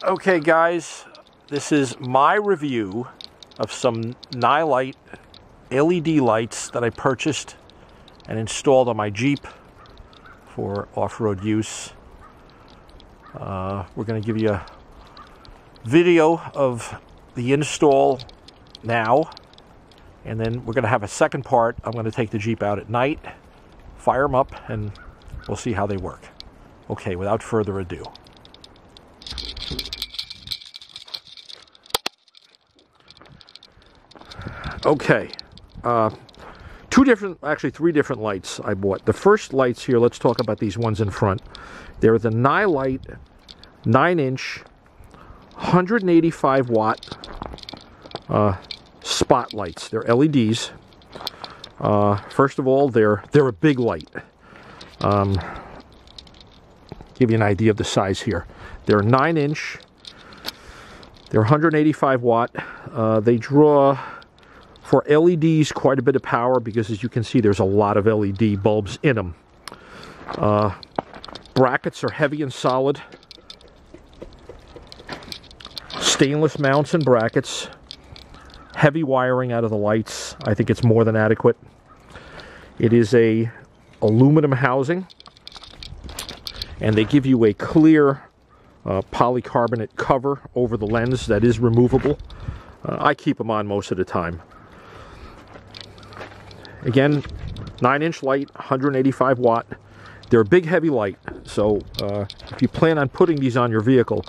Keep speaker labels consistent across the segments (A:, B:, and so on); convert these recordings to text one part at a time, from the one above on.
A: Okay guys, this is my review of some Nilight LED lights that I purchased and installed on my Jeep for off-road use. We're going to give you a video of the install now, and then we're going to have a second part. I'm going to take the Jeep out at night, fire them up, and we'll see how they work. Okay, without further ado. Okay, three different lights I bought. The first lights here, let's talk about these ones in front. They're the Nilight 9-inch, 185 watt spotlights. They're LEDs. First of all, they're a big light. Give you an idea of the size here. They're 9-inch. They're 185 watt. They draw, for LEDs, quite a bit of power because, as you can see, there's a lot of LED bulbs in them. Brackets are heavy and solid. Stainless mounts and brackets. Heavy wiring out of the lights. I think it's more than adequate. It is a aluminum housing, and they give you a clear polycarbonate cover over the lens that is removable. I keep them on most of the time. Again, 9-inch light, 185 watt. They're a big, heavy light, so if you plan on putting these on your vehicle,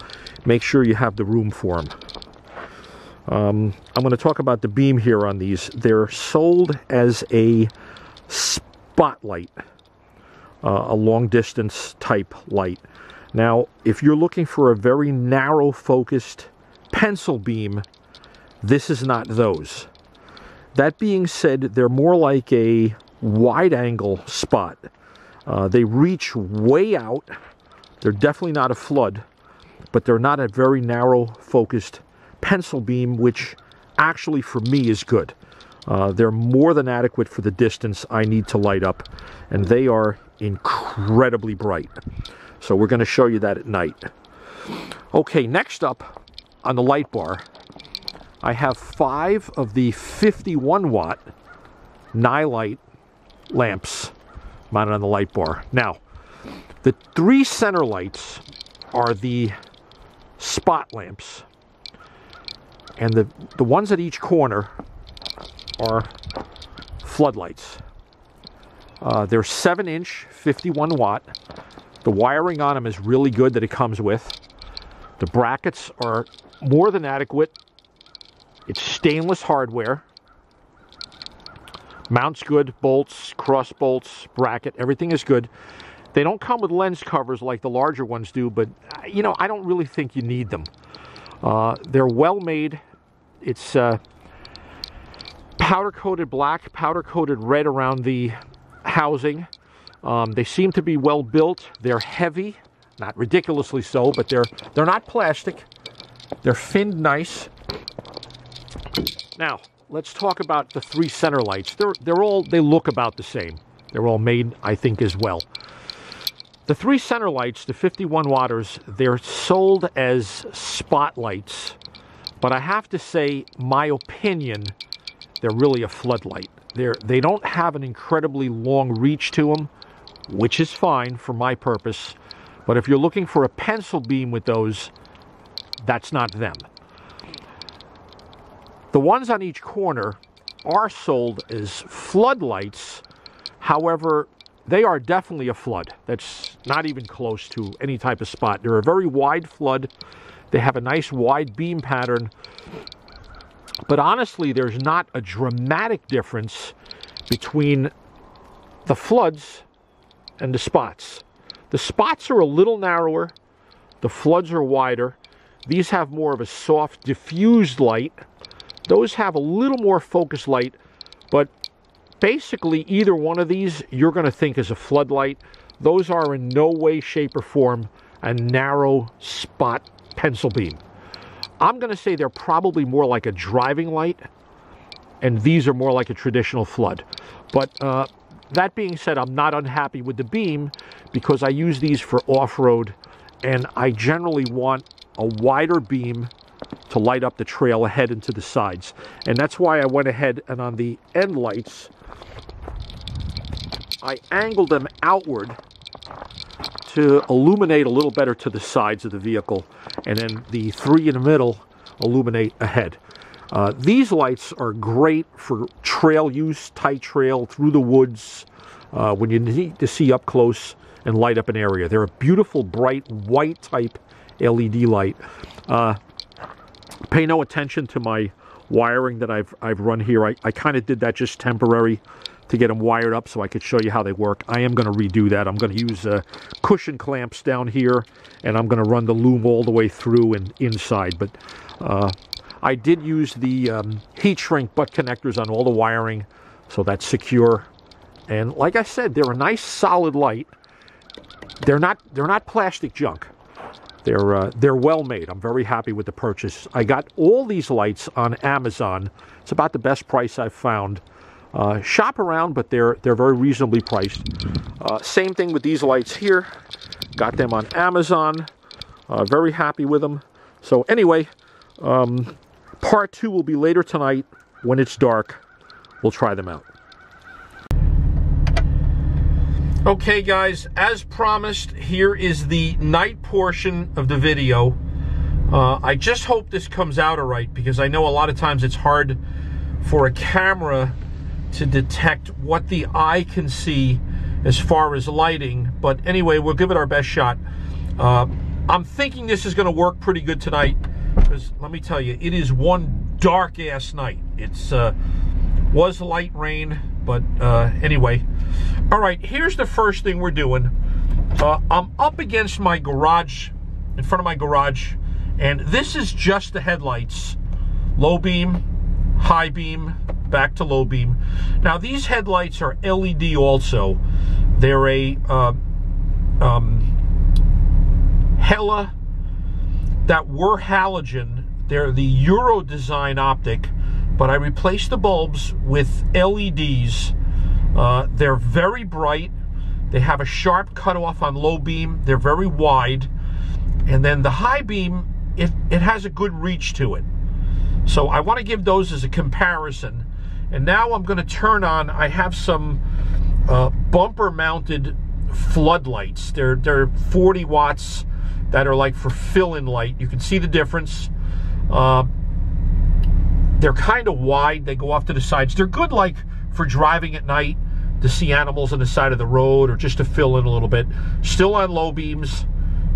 A: make sure you have the room for them. I'm going to talk about the beam here on these. They're sold as a spotlight, a long-distance type light. Now, if you're looking for a very narrow-focused pencil beam, this is not those. That being said, they're more like a wide-angle spot. They reach way out. They're definitely not a flood, but they're not a very narrow-focused pencil beam, which actually, for me, is good. They're more than adequate for the distance I need to light up, and they are incredibly bright. So we're going to show you that at night. Okay, next up on the Lightbar, I have 5 of the 51 watt Nilight lamps mounted on the Lightbar. Now, the 3 center lights are the spot lamps, and the ones at each corner are floodlights. They're 7-inch, 51 watt. The wiring on them is really good that it comes with. The brackets are more than adequate. It's stainless hardware. Mounts good, bolts, cross bolts, bracket, everything is good. They don't come with lens covers like the larger ones do, but you know, I don't really think you need them. They're well made. It's powder coated black, powder coated red around the housing. They seem to be well built. They're heavy, not ridiculously so, but they're not plastic. They're finned nice. Now, let's talk about the 3 center lights. They look about the same. They're all made, I think, as well. The 3 center lights, the 51 watters, they're sold as spotlights, but I have to say, my opinion, they're really a floodlight. They don't have an incredibly long reach to them, which is fine for my purpose, but if you're looking for a pencil beam with those, that's not them. The ones on each corner are sold as floodlights. However, they are definitely a flood. That's not even close to any type of spot. They're a very wide flood. They have a nice wide beam pattern. But honestly, there's not a dramatic difference between the floods and the spots. The spots are a little narrower. The floods are wider. These have more of a soft, diffused light. Those have a little more focused light, but basically either one of these you're going to think is a floodlight. Those are in no way, shape, or form a narrow spot pencil beam. I'm going to say they're probably more like a driving light, and these are more like a traditional flood. But that being said, I'm not unhappy with the beam because I use these for off-road, and I generally want a wider beam to light up the trail ahead and to the sides. And that's why I went ahead and on the end lights, I angled them outward to illuminate a little better to the sides of the vehicle, and then the three in the middle illuminate ahead. These lights are great for trail use, tight trail, through the woods, when you need to see up close and light up an area. They're a beautiful, bright, white type LED light. Pay no attention to my wiring that I've run here. I kind of did that just temporary to get them wired up so I could show you how they work. I am going to redo that. I'm going to use cushion clamps down here, and I'm going to run the loom all the way through and inside. But I did use the heat shrink butt connectors on all the wiring, so that's secure. And like I said, they're a nice solid light. They're not plastic junk. They're well made. I'm very happy with the purchase. I got all these lights on Amazon. It's about the best price I've found. Shop around, but they're very reasonably priced. Same thing with these lights here. Got them on Amazon. Very happy with them. So anyway, part 2 will be later tonight when it's dark. We'll try them out. Okay guys, as promised, here is the night portion of the video. I just hope this comes out all right, because I know a lot of times it's hard for a camera to detect what the eye can see as far as lighting. But anyway, we'll give it our best shot. I'm thinking this is going to work pretty good tonight, because let me tell you, it is one dark-ass night. It's was light rain, but anyway. All right, here's the first thing we're doing. I'm up against my garage, in front of my garage, and this is just the headlights. Low beam, high beam, back to low beam. Now these headlights are LED also. They're a Hella that were halogen. They're the Euro design optic, but I replaced the bulbs with LEDs. They're very bright. They have a sharp cutoff on low beam. They're very wide. And then the high beam, it has a good reach to it. So I want to give those as a comparison. And now I'm going to turn on, I have some bumper mounted floodlights. They're 40 watts that are like for fill-in light. You can see the difference. They're kind of wide. They go off to the sides. They're good like for driving at night to see animals on the side of the road, or just to fill in a little bit. Still on low beams.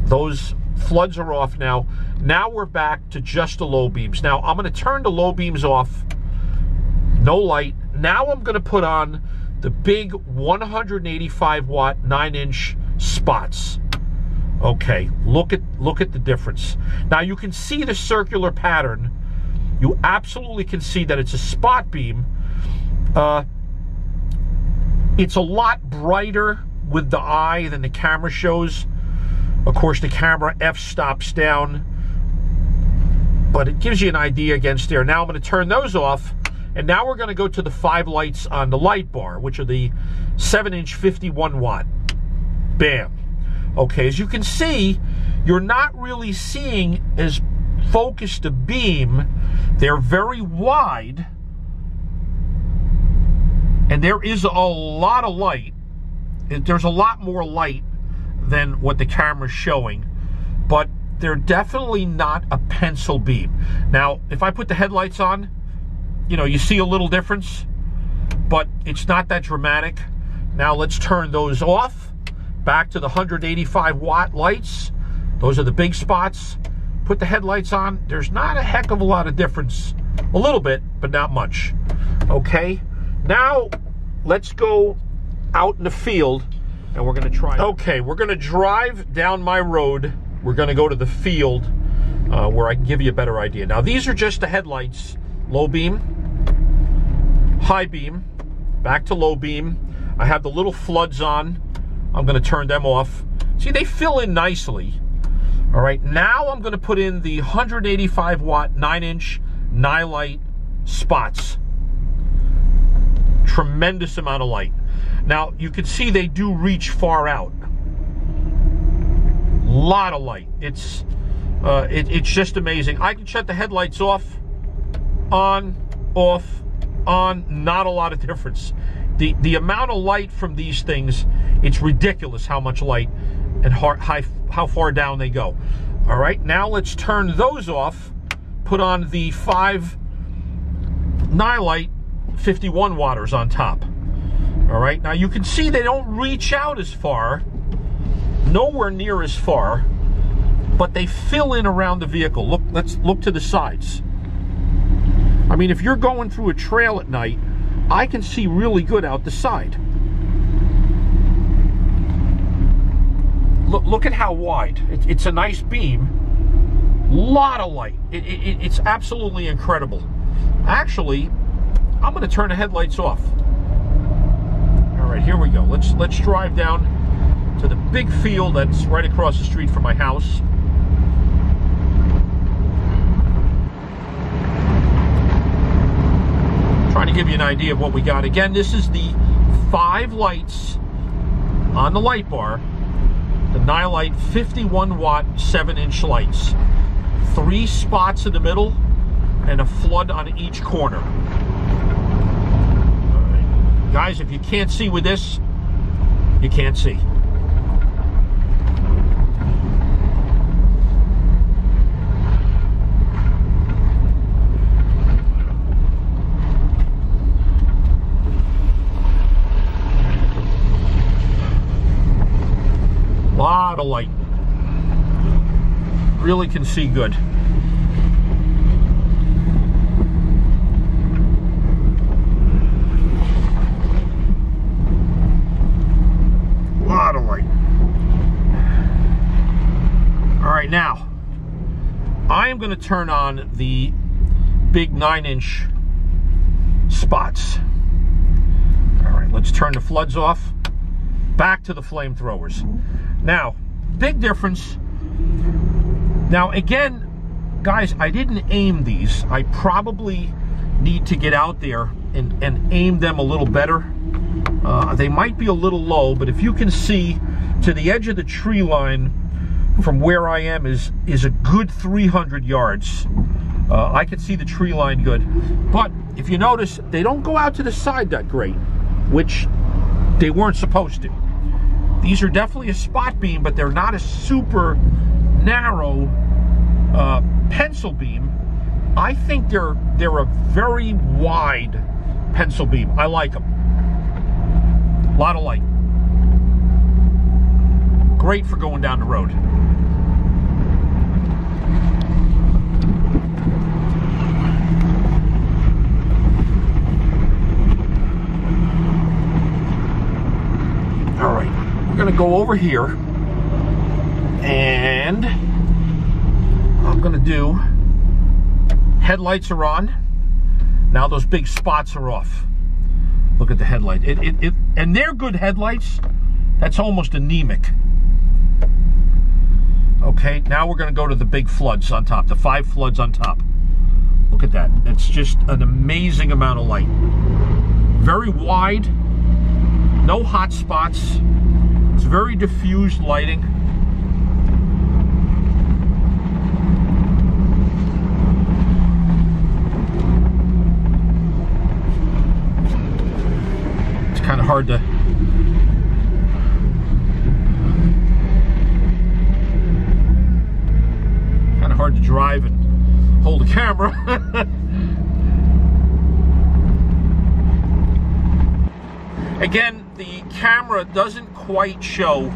A: Those floods are off now. Now we're back to just the low beams. Now I'm going to turn the low beams off. No light. Now I'm going to put on the big 185 watt 9-inch spots. Okay, look at the difference. Now you can see the circular pattern. You absolutely can see that it's a spot beam. It's a lot brighter with the eye than the camera shows. Of course, the camera f-stops down, but it gives you an idea against there. Now I'm going to turn those off, and now we're going to go to the 5 lights on the Lightbar, which are the 7-inch 51 watt. Bam. Okay, as you can see, you're not really seeing as focused a beam. They're very wide, and there is a lot of light. There's a lot more light than what the camera's showing, but they're definitely not a pencil beam. Now, if I put the headlights on, you know, you see a little difference, but it's not that dramatic. Now let's turn those off. Back to the 185 watt lights. Those are the big spots. Put the headlights on. There's not a heck of a lot of difference. A little bit, but not much. Okay, now let's go out in the field, and we're going to try. Okay, we're going to drive down my road. We're going to go to the field where I can give you a better idea. Now these are just the headlights. Low beam, high beam, back to low beam. I have the little floods on. I'm going to turn them off. See, they fill in nicely. All right, now I'm going to put in the 185 watt 9-inch Nilight spots. Tremendous amount of light. Now, you can see they do reach far out. Lot of light. It's It's just amazing. I can shut the headlights off, on, off, on, not a lot of difference. The amount of light from these things, it's ridiculous how much light and how far down they go. All right, now let's turn those off, put on the 5 Nilight 51 watters on top. All right, now you can see they don't reach out as far, nowhere near as far, but they fill in around the vehicle. Look, let's look to the sides. I mean, if you're going through a trail at night, I can see really good out the side. Look at how wide. It's a nice beam. Lot of light. It's absolutely incredible. Actually, I'm going to turn the headlights off. All right, here we go. Let's drive down to the big field that's right across the street from my house. Trying to give you an idea of what we got. Again, this is the 5 lights on the Lightbar, the Nilight 51 watt 7-inch lights. 3 spots in the middle and a flood on each corner. All right. Guys, if you can't see with this, you can't see. Lot of light. Really can see good. Lot of light. All right, now I am going to turn on the big 9-inch spots. All right, let's turn the floods off. Back to the flamethrowers. Now, big difference. Now, again, guys, I didn't aim these. I probably need to get out there and aim them a little better. They might be a little low, but if you can see to the edge of the tree line from where I am is a good 300 yards. I can see the tree line good. But if you notice, they don't go out to the side that great, which they weren't supposed to. These are definitely a spot beam, but they're not a super narrow pencil beam. I think they're a very wide pencil beam. I like them. A lot of light. Great for going down the road. All right. We're going to go over here and I'm going to do headlights are on. Now those big spots are off. Look at the headlight. And they're good headlights. That's almost anemic. Okay, now we're going to go to the big floods on top, the 5 floods on top. Look at that. It's just an amazing amount of light. Very wide, no hot spots. It's very diffused lighting. It's kind of hard to drive and hold the camera. Again, the camera doesn't quite show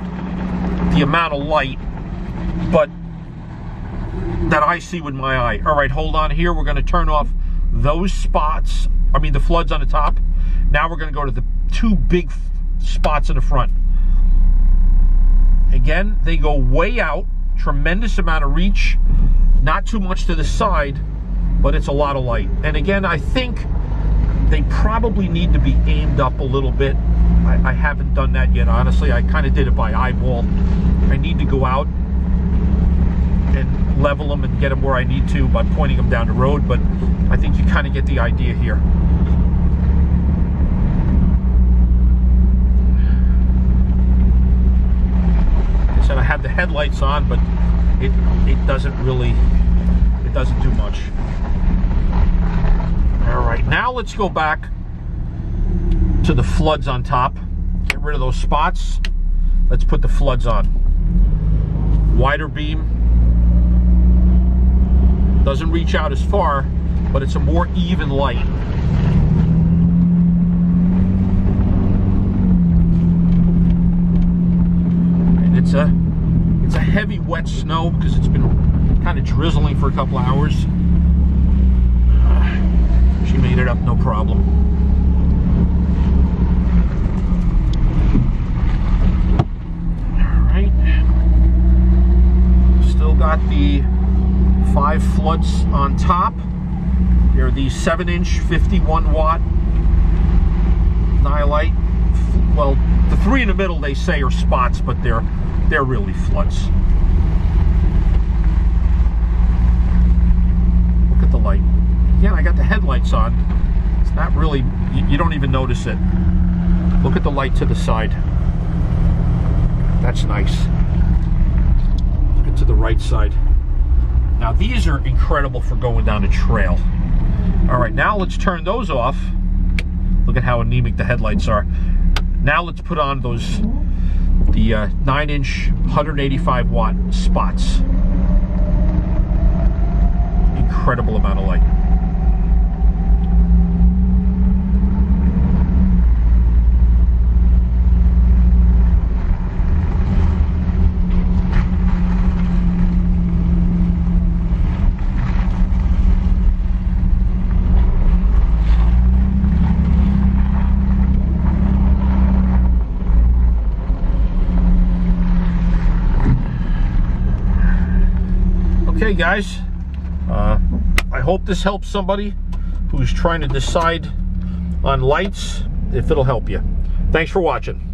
A: the amount of light, but that I see with my eye. All right, hold on here. We're going to turn off those spots. I mean, the floods on the top. Now we're going to go to the 2 big spots in the front. Again, they go way out. Tremendous amount of reach. Not too much to the side, but it's a lot of light. And again, I think they probably need to be aimed up a little bit. I haven't done that yet, honestly. I kind of did it by eyeball. I need to go out and level them and get them where I need to by pointing them down the road, but I think you kind of get the idea here. Like I said, I have the headlights on, but it doesn't do much. All right, now let's go back to the floods on top. Get rid of those spots. Let's put the floods on. Wider beam. Doesn't reach out as far, but it's a more even light. And it's a heavy wet snow because it's been kind of drizzling for a couple of hours. She made it up no problem. All right. Still got the 5 floods on top. There are these 7-inch 51 watt Nilight. Well, the 3 in the middle they say are spots, but they're really floods. Look at the light. Again, I got the headlights on. It's not really, you don't even notice it. Look at the light to the side. That's nice. Look at to the right side. Now these are incredible for going down a trail. All right, now let's turn those off. Look at how anemic the headlights are. Now let's put on the 9-inch 185 watt spots. Incredible amount of light. Okay guys, I hope this helps somebody who's trying to decide on lights, if it'll help you. Thanks for watching.